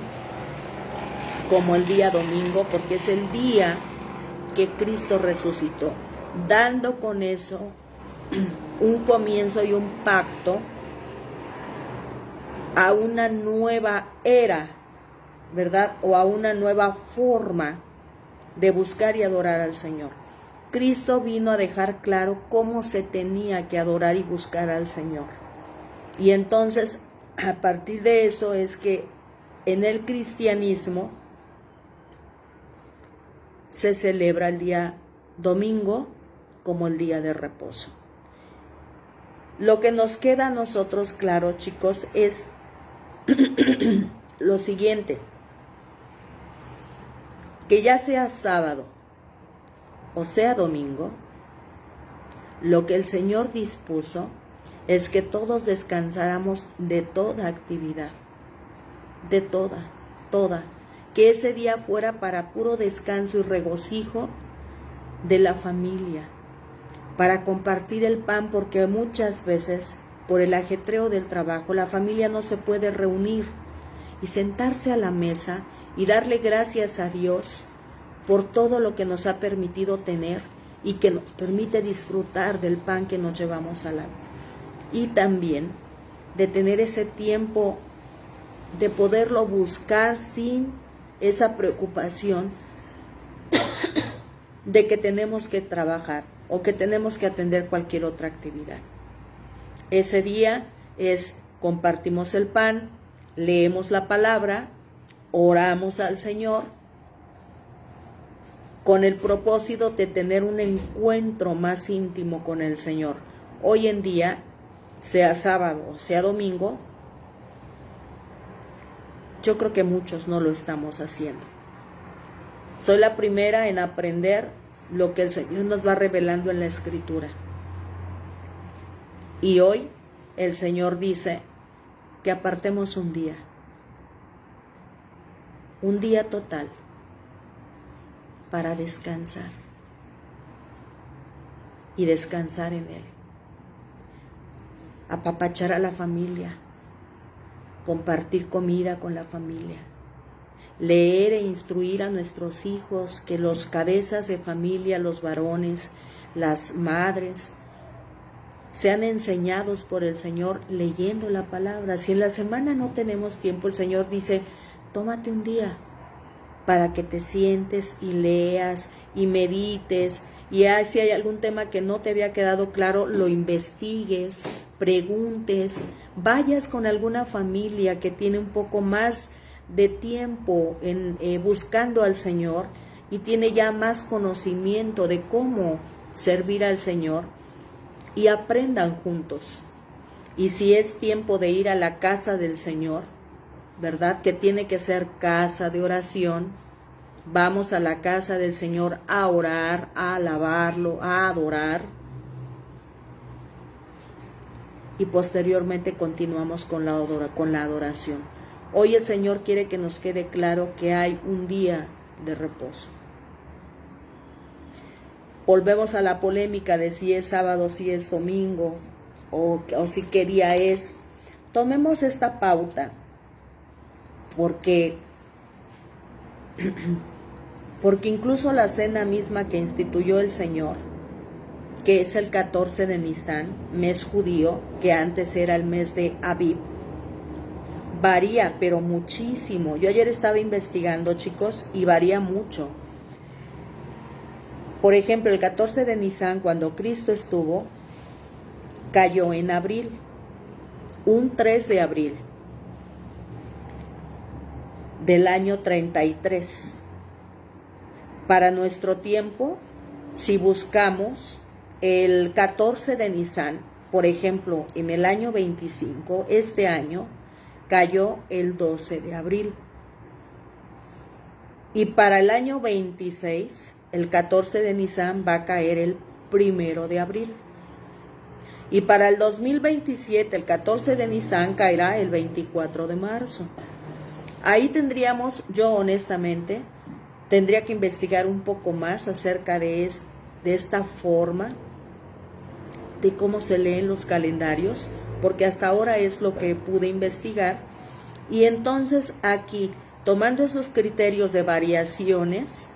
como el día domingo, porque es el día que Cristo resucitó, dando con eso un comienzo y un pacto a una nueva era, ¿verdad? O a una nueva forma de buscar y adorar al Señor. Cristo vino a dejar claro cómo se tenía que adorar y buscar al Señor. Y entonces, a partir de eso es que en el cristianismo se celebra el día domingo como el día de reposo. Lo que nos queda a nosotros claro, chicos, es lo siguiente: que ya sea sábado o sea domingo, lo que el Señor dispuso es que todos descansáramos de toda actividad, de toda, que ese día fuera para puro descanso y regocijo de la familia, para compartir el pan, porque muchas veces por el ajetreo del trabajo la familia no se puede reunir y sentarse a la mesa y darle gracias a Dios por todo lo que nos ha permitido tener y que nos permite disfrutar del pan que nos llevamos a la vida. Y también de tener ese tiempo de poderlo buscar sin esa preocupación de que tenemos que trabajar o que tenemos que atender cualquier otra actividad. Ese día compartimos el pan, leemos la palabra, oramos al Señor con el propósito de tener un encuentro más íntimo con el Señor. Hoy en día, sea sábado o sea domingo, yo creo que muchos no lo estamos haciendo. Soy la primera en aprender lo que el Señor nos va revelando en la Escritura. Y hoy el Señor dice que apartemos un día total para descansar y descansar en Él. Apapachar a la familia, compartir comida con la familia, leer e instruir a nuestros hijos, que los cabezas de familia, los varones, las madres, sean enseñados por el Señor leyendo la palabra. Si en la semana no tenemos tiempo, el Señor dice: tómate un día para que te sientes y leas y medites, y si hay algún tema que no te había quedado claro, lo investigues, preguntes, vayas con alguna familia que tiene un poco más de tiempo buscando al Señor y tiene ya más conocimiento de cómo servir al Señor, y aprendan juntos. Y si es tiempo de ir a la casa del Señor, ¿verdad? Que tiene que ser casa de oración. Vamos a la casa del Señor a orar, a alabarlo, a adorar. y posteriormente continuamos con la adoración. Hoy el Señor quiere que nos quede claro que hay un día de reposo. Volvemos a la polémica de si es sábado, si es domingo o si qué día es. Tomemos esta pauta porque incluso la cena misma que instituyó el Señor, que es el 14 de Nisan, mes judío, que antes era el mes de Aviv, varía, pero muchísimo. Yo ayer estaba investigando, chicos, y varía mucho. Por ejemplo, el 14 de Nisan, cuando Cristo estuvo, cayó en abril, un 3 de abril del año 33. Para nuestro tiempo, si buscamos el 14 de Nisan, por ejemplo, en el año 25, este año, cayó el 12 de abril. Y para el año 26, el 14 de Nisan va a caer el 1 de abril. Y para el 2027, el 14 de Nisan caerá el 24 de marzo. Ahí tendríamos, yo honestamente, tendría que investigar un poco más acerca de esta forma de cómo se leen los calendarios, porque hasta ahora es lo que pude investigar. Y entonces aquí, tomando esos criterios de variaciones,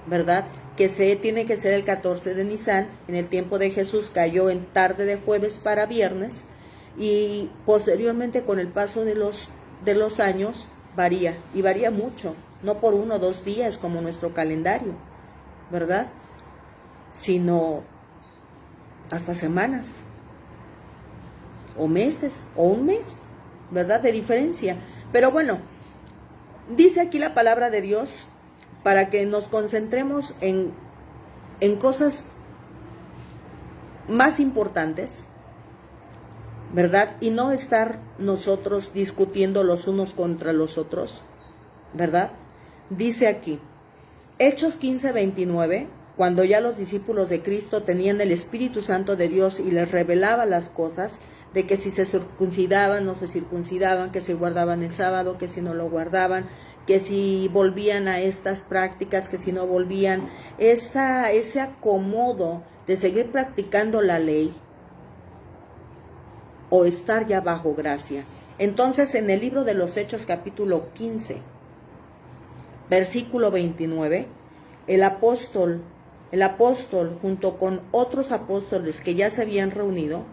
¿verdad? Que tiene que ser el 14 de Nisan, en el tiempo de Jesús cayó en tarde de jueves para viernes, y posteriormente con el paso de los años varía, y varía mucho, no por 1 o 2 días como nuestro calendario, ¿verdad? Sino hasta semanas, o meses, o un mes, ¿verdad? De diferencia. Pero bueno, dice aquí la palabra de Dios para que nos concentremos en cosas más importantes, ¿verdad? Y no estar nosotros discutiendo los unos contra los otros, ¿verdad? Dice aquí, Hechos 15:29, cuando ya los discípulos de Cristo tenían el Espíritu Santo de Dios y les revelaba las cosas, de que si se circuncidaban, no se circuncidaban, que si guardaban el sábado, que si no lo guardaban, que si volvían a estas prácticas, que si no volvían, ese acomodo de seguir practicando la ley o estar ya bajo gracia. Entonces, en el libro de los Hechos, capítulo 15, versículo 29, el apóstol, junto con otros apóstoles que ya se habían reunido,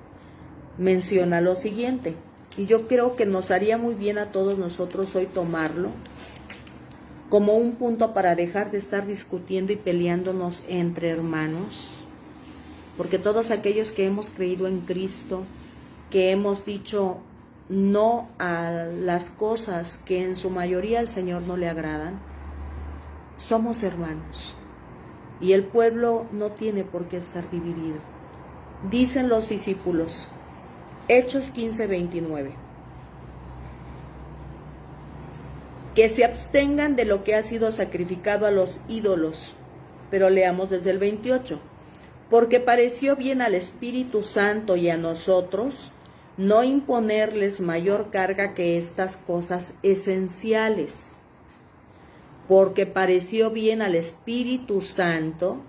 menciona lo siguiente, y yo creo que nos haría muy bien a todos nosotros hoy tomarlo como un punto para dejar de estar discutiendo y peleándonos entre hermanos, porque todos aquellos que hemos creído en Cristo, que hemos dicho no a las cosas que en su mayoría al Señor no le agradan, somos hermanos, y el pueblo no tiene por qué estar dividido. Dicen los discípulos, Hechos 15:29, que se abstengan de lo que ha sido sacrificado a los ídolos. Pero leamos desde el 28, porque pareció bien al Espíritu Santo y a nosotros no imponerles mayor carga que estas cosas esenciales. Porque pareció bien al Espíritu Santo,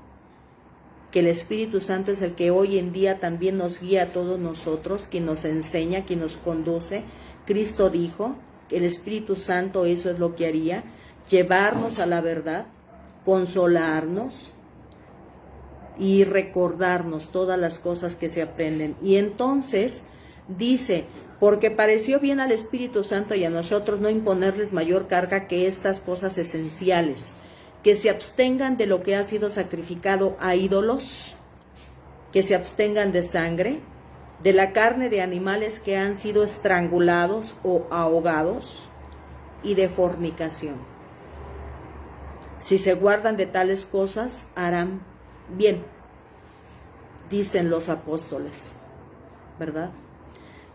que el Espíritu Santo es el que hoy en día también nos guía a todos nosotros, quien nos enseña, quien nos conduce. Cristo dijo que el Espíritu Santo eso es lo que haría, llevarnos a la verdad, consolarnos y recordarnos todas las cosas que se aprenden. Y entonces dice, porque pareció bien al Espíritu Santo y a nosotros no imponerles mayor carga que estas cosas esenciales, que se abstengan de lo que ha sido sacrificado a ídolos, que se abstengan de sangre, de la carne de animales que han sido estrangulados o ahogados, y de fornicación. Si se guardan de tales cosas, harán bien, dicen los apóstoles, ¿verdad?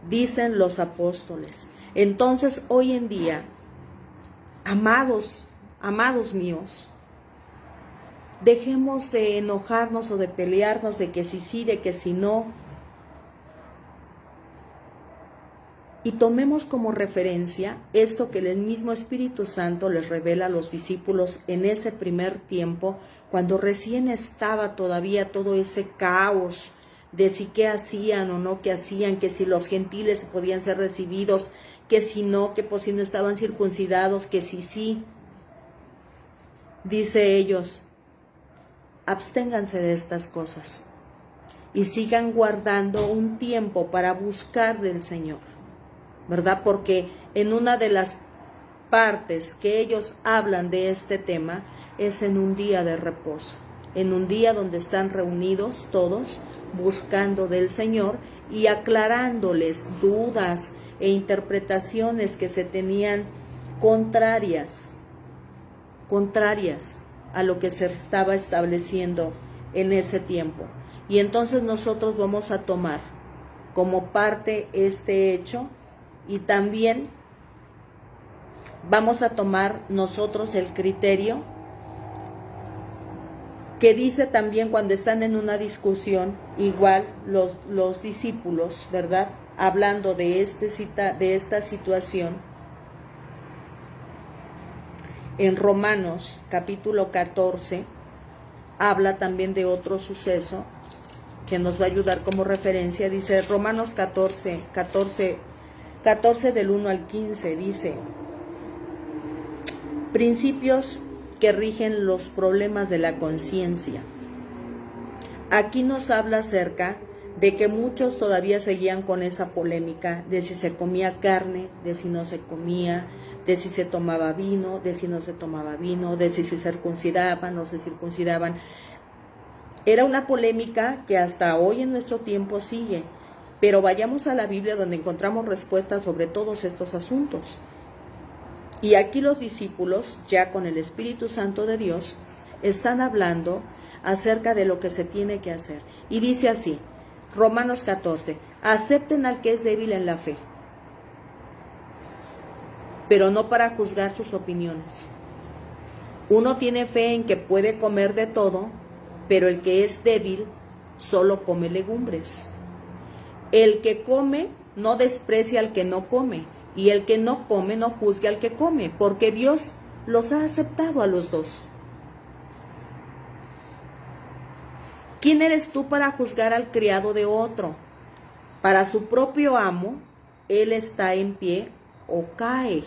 Dicen los apóstoles. Entonces, hoy en día, amados míos, dejemos de enojarnos o de pelearnos de que si sí, de que si no. Y tomemos como referencia esto que el mismo Espíritu Santo les revela a los discípulos en ese primer tiempo, cuando recién estaba todavía todo ese caos de si qué hacían o no qué hacían, que si los gentiles podían ser recibidos, que si no, que por si no estaban circuncidados, que si sí. Dice ellos, absténganse de estas cosas y sigan guardando un tiempo para buscar del Señor, ¿verdad? Porque en una de las partes que ellos hablan de este tema es en un día de reposo, en un día donde están reunidos todos buscando del Señor y aclarándoles dudas e interpretaciones que se tenían contrarias a lo que se estaba estableciendo en ese tiempo. Y entonces nosotros vamos a tomar como parte este hecho y también vamos a tomar nosotros el criterio que dice también cuando están en una discusión, igual los discípulos, ¿verdad? Hablando de esta situación, en Romanos capítulo 14, habla también de otro suceso que nos va a ayudar como referencia. Dice Romanos 14 del 1 al 15, dice: principios que rigen los problemas de la conciencia. Aquí nos habla acerca de que muchos todavía seguían con esa polémica de si se comía carne, de si no se comía, de si se tomaba vino, de si no se tomaba vino, de si se circuncidaban o no se circuncidaban. Era una polémica que hasta hoy en nuestro tiempo sigue, pero vayamos a la Biblia donde encontramos respuestas sobre todos estos asuntos. Y aquí los discípulos, ya con el Espíritu Santo de Dios, están hablando acerca de lo que se tiene que hacer. Y dice así, Romanos 14, acepten al que es débil en la fe, pero no para juzgar sus opiniones. Uno tiene fe en que puede comer de todo, pero el que es débil solo come legumbres. El que come no desprecia al que no come, y el que no come no juzgue al que come, porque Dios los ha aceptado a los dos. ¿Quién eres tú para juzgar al criado de otro? Para su propio amo, él está en pie o cae.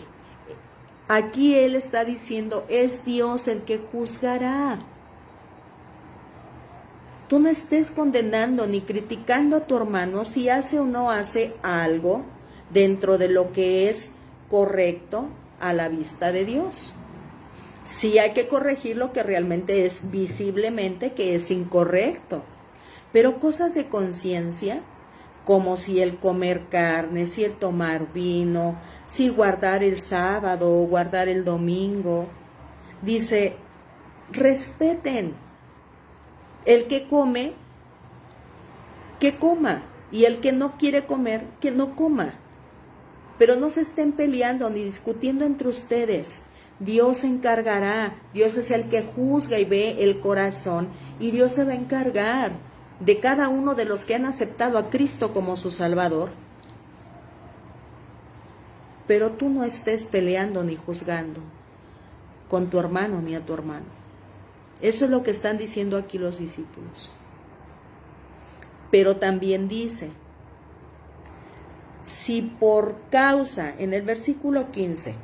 Aquí él está diciendo, es Dios el que juzgará. Tú no estés condenando ni criticando a tu hermano si hace o no hace algo dentro de lo que es correcto a la vista de Dios. Sí hay que corregir lo que realmente es visiblemente que es incorrecto, pero cosas de conciencia, como si el comer carne, si el tomar vino, si guardar el sábado o guardar el domingo, dice, respeten. El que come, que coma, y el que no quiere comer, que no coma. Pero no se estén peleando ni discutiendo entre ustedes. Dios se encargará. Dios es el que juzga y ve el corazón. Y Dios se va a encargar de cada uno de los que han aceptado a Cristo como su Salvador. Pero tú no estés peleando ni juzgando con tu hermano ni a tu hermano. Eso es lo que están diciendo aquí los discípulos. Pero también dice, si por causa, en el versículo 15,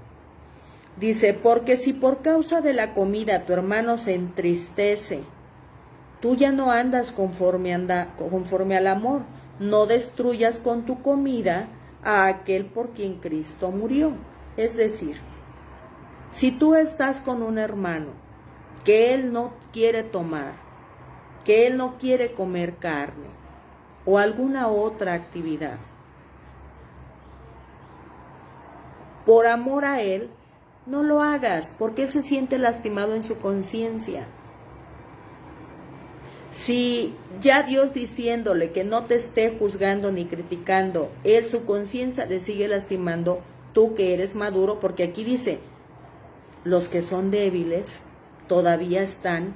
dice, porque si por causa de la comida tu hermano se entristece, tú ya no andas conforme al amor, no destruyas con tu comida a aquel por quien Cristo murió. Es decir, si tú estás con un hermano que él no quiere tomar, que él no quiere comer carne o alguna otra actividad, por amor a él, no lo hagas, porque él se siente lastimado en su conciencia. Si ya Dios diciéndole que no te esté juzgando ni criticando, él su conciencia le sigue lastimando, tú que eres maduro, porque aquí dice, los que son débiles todavía están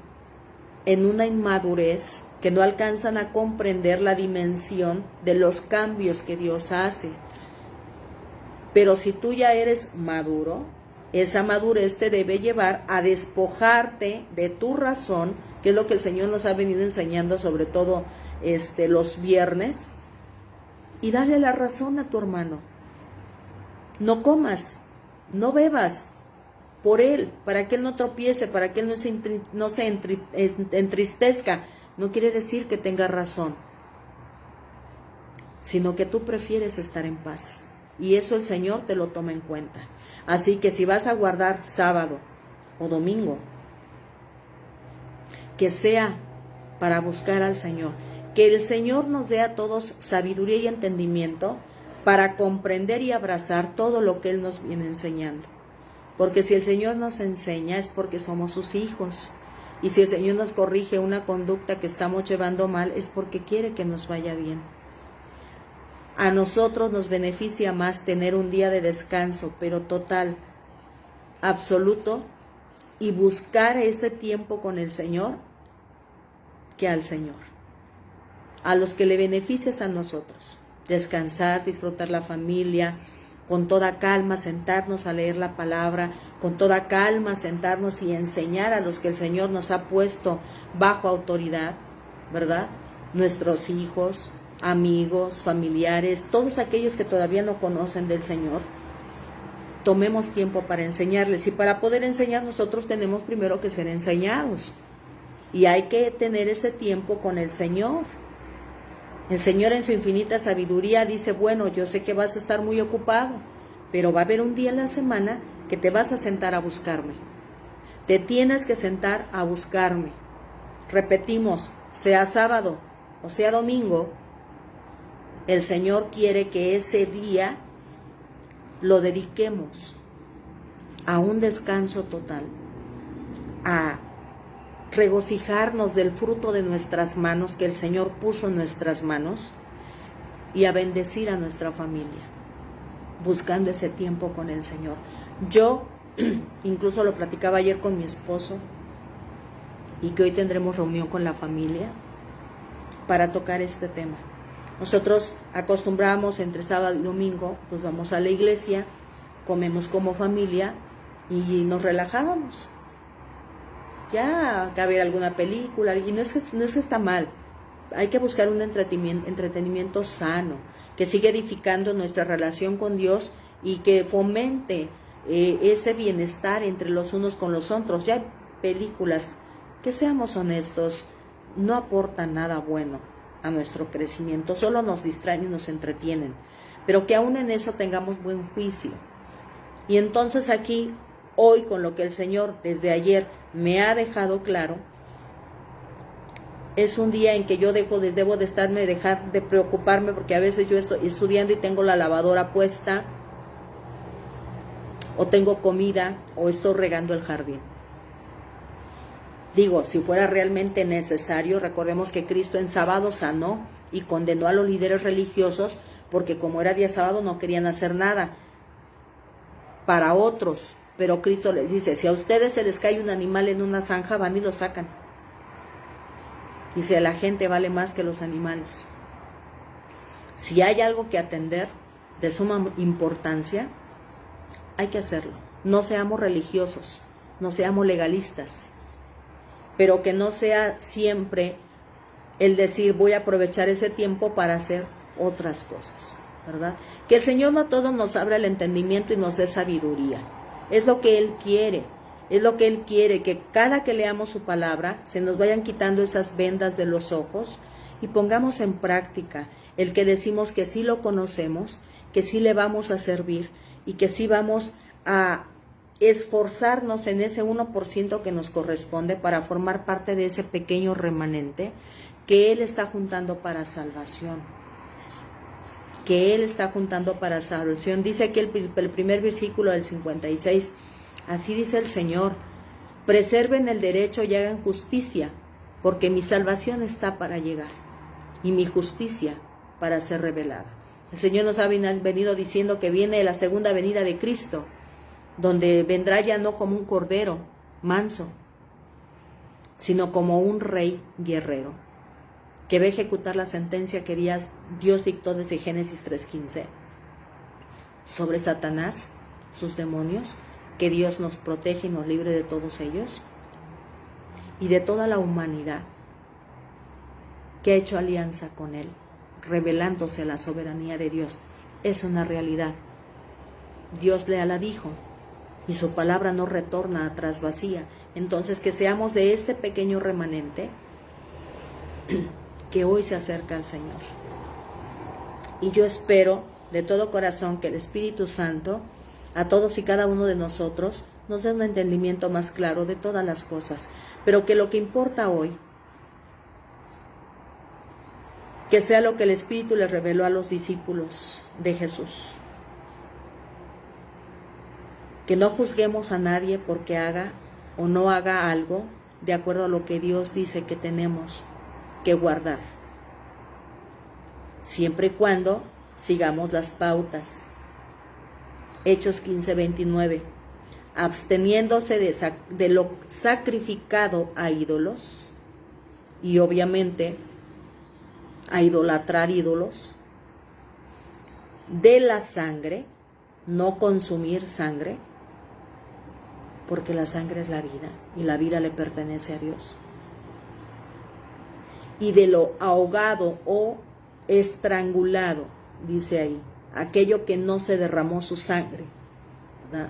en una inmadurez que no alcanzan a comprender la dimensión de los cambios que Dios hace. Pero si tú ya eres maduro, esa madurez te debe llevar a despojarte de tu razón, que es lo que el Señor nos ha venido enseñando, sobre todo los viernes, y dale la razón a tu hermano. No comas, no bebas por él, para que él no tropiece, para que él no se entristezca. No quiere decir que tenga razón, sino que tú prefieres estar en paz. Y eso el Señor te lo toma en cuenta. Así que si vas a guardar sábado o domingo, que sea para buscar al Señor. Que el Señor nos dé a todos sabiduría y entendimiento para comprender y abrazar todo lo que Él nos viene enseñando. Porque si el Señor nos enseña es porque somos sus hijos. Y si el Señor nos corrige una conducta que estamos llevando mal es porque quiere que nos vaya bien. A nosotros nos beneficia más tener un día de descanso, pero total, absoluto, y buscar ese tiempo con el Señor, que al Señor. A los que le beneficias a nosotros. Descansar, disfrutar la familia, con toda calma sentarnos a leer la palabra, con toda calma sentarnos y enseñar a los que el Señor nos ha puesto bajo autoridad, ¿verdad? Nuestros hijos, amigos, familiares, todos aquellos que todavía no conocen del Señor. Tomemos tiempo para enseñarles, y para poder enseñar nosotros tenemos primero que ser enseñados, y hay que tener ese tiempo con el Señor. El Señor en su infinita sabiduría dice, bueno, yo sé que vas a estar muy ocupado, pero va a haber un día en la semana que te vas a sentar a buscarme. Te tienes que sentar a buscarme. Repetimos, sea sábado o sea domingo, el Señor quiere que ese día lo dediquemos a un descanso total, a regocijarnos del fruto de nuestras manos que el Señor puso en nuestras manos, y a bendecir a nuestra familia, buscando ese tiempo con el Señor. Yo incluso lo platicaba ayer con mi esposo, y que hoy tendremos reunión con la familia para tocar este tema. Nosotros acostumbramos entre sábado y domingo, pues vamos a la iglesia, comemos como familia y nos relajábamos. Ya, que ver alguna película, y no es que está mal, hay que buscar un entretenimiento sano, que siga edificando nuestra relación con Dios y que fomente ese bienestar entre los unos con los otros. Ya hay películas que, seamos honestos, no aportan nada bueno a nuestro crecimiento, solo nos distraen y nos entretienen, pero que aún en eso tengamos buen juicio. Y entonces aquí, hoy, con lo que el Señor desde ayer me ha dejado claro, es un día en que yo debo de dejar de preocuparme, porque a veces yo estoy estudiando y tengo la lavadora puesta, o tengo comida, o estoy regando el jardín. Digo, si fuera realmente necesario, recordemos que Cristo en sábado sanó y condenó a los líderes religiosos, porque como era día sábado no querían hacer nada para otros. Pero Cristo les dice, si a ustedes se les cae un animal en una zanja, van y lo sacan. Dice, la gente vale más que los animales. Si hay algo que atender de suma importancia, hay que hacerlo. No seamos religiosos, no seamos legalistas, pero que no sea siempre el decir, voy a aprovechar ese tiempo para hacer otras cosas, ¿verdad? Que el Señor no a todos nos abra el entendimiento y nos dé sabiduría. Es lo que Él quiere, que cada que leamos su palabra se nos vayan quitando esas vendas de los ojos y pongamos en práctica el que decimos que sí lo conocemos, que sí le vamos a servir y que sí vamos a esforzarnos en ese 1% que nos corresponde para formar parte de ese pequeño remanente que Él está juntando para salvación. Dice aquí el primer versículo del 56, así dice el Señor, preserven el derecho y hagan justicia, porque mi salvación está para llegar, y mi justicia para ser revelada. El Señor nos ha venido diciendo que viene la segunda venida de Cristo, donde vendrá ya no como un cordero manso, sino como un rey guerrero, que va a ejecutar la sentencia que Dios dictó desde Génesis 3:15. sobre Satanás, sus demonios, que Dios nos protege y nos libre de todos ellos y de toda la humanidad que ha hecho alianza con Él, revelándose a la soberanía de Dios. Es una realidad. Dios le la dijo y su palabra no retorna atrás vacía. Entonces, que seamos de este pequeño remanente que hoy se acerca al Señor. Y yo espero de todo corazón que el Espíritu Santo a todos y cada uno de nosotros nos dé un entendimiento más claro de todas las cosas, pero que lo que importa hoy, que sea lo que el Espíritu le reveló a los discípulos de Jesús. Que no juzguemos a nadie porque haga o no haga algo de acuerdo a lo que Dios dice que tenemos que guardar, siempre y cuando sigamos las pautas. Hechos 15:29, absteniéndose de lo sacrificado a ídolos, y obviamente a idolatrar ídolos, de la sangre, no consumir sangre, porque la sangre es la vida y la vida le pertenece a Dios, y de lo ahogado o estrangulado, dice ahí, aquello que no se derramó su sangre, ¿verdad?,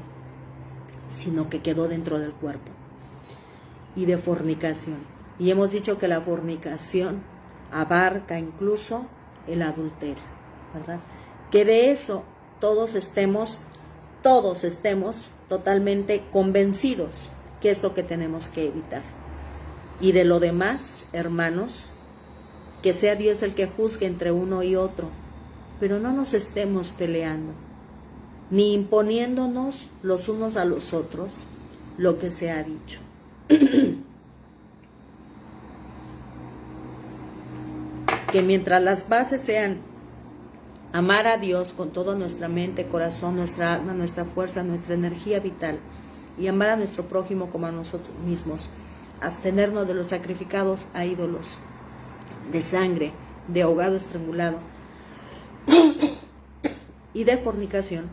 sino que quedó dentro del cuerpo, y de fornicación. Y hemos dicho que la fornicación abarca incluso el adulterio, ¿verdad? Que de eso todos estemos totalmente convencidos que es lo que tenemos que evitar. Y de lo demás, hermanos, que sea Dios el que juzgue entre uno y otro, pero no nos estemos peleando, ni imponiéndonos los unos a los otros lo que se ha dicho. Que mientras las bases sean amar a Dios con toda nuestra mente, corazón, nuestra alma, nuestra fuerza, nuestra energía vital, y amar a nuestro prójimo como a nosotros mismos, abstenernos de los sacrificados a ídolos, de sangre, de ahogado estrangulado y de fornicación,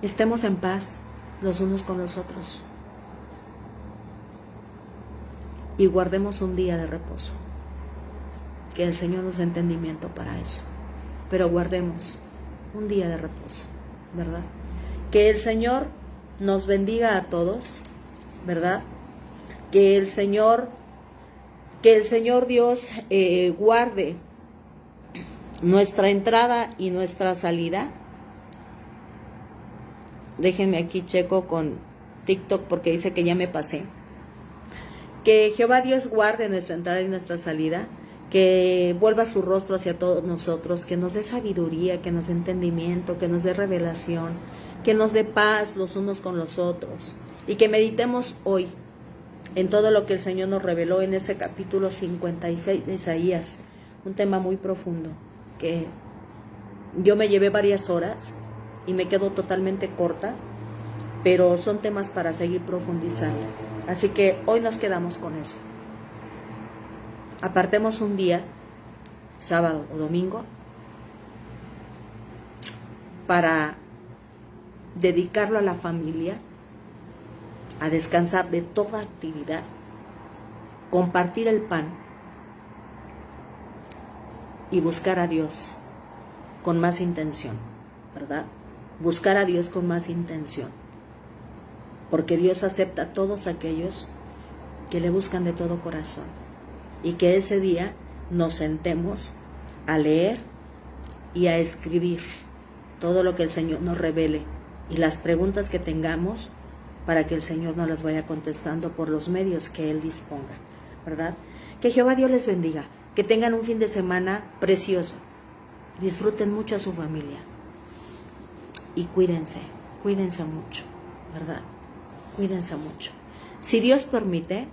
estemos en paz los unos con los otros y guardemos un día de reposo. Que el Señor nos dé entendimiento para eso, pero guardemos un día de reposo, ¿verdad? Que el Señor nos bendiga a todos, ¿verdad? Que el Señor Dios guarde nuestra entrada y nuestra salida. Déjenme aquí checo con TikTok porque dice que ya me pasé. Que Jehová Dios guarde nuestra entrada y nuestra salida, que vuelva su rostro hacia todos nosotros, que nos dé sabiduría, que nos dé entendimiento, que nos dé revelación, que nos dé paz los unos con los otros, y que meditemos hoy en todo lo que el Señor nos reveló en ese capítulo 56 de Isaías, un tema muy profundo, que yo me llevé varias horas y me quedo totalmente corta, pero son temas para seguir profundizando. Así que hoy nos quedamos con eso. Apartemos un día, sábado o domingo, para dedicarlo a la familia, a descansar de toda actividad, compartir el pan y buscar a Dios con más intención, ¿verdad? Buscar a Dios con más intención, porque Dios acepta a todos aquellos que le buscan de todo corazón. Y que ese día nos sentemos a leer y a escribir todo lo que el Señor nos revele y las preguntas que tengamos, para que el Señor nos las vaya contestando por los medios que Él disponga, ¿verdad? Que Jehová Dios les bendiga, que tengan un fin de semana precioso, disfruten mucho a su familia y cuídense mucho, ¿verdad? Cuídense mucho. Si Dios permite,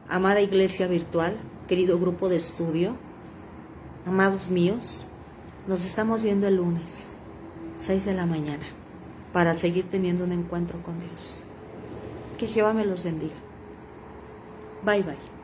amada iglesia virtual, querido grupo de estudio, amados míos, nos estamos viendo el lunes, 6 de la mañana, para seguir teniendo un encuentro con Dios. Que Jehová me los bendiga. Bye, bye.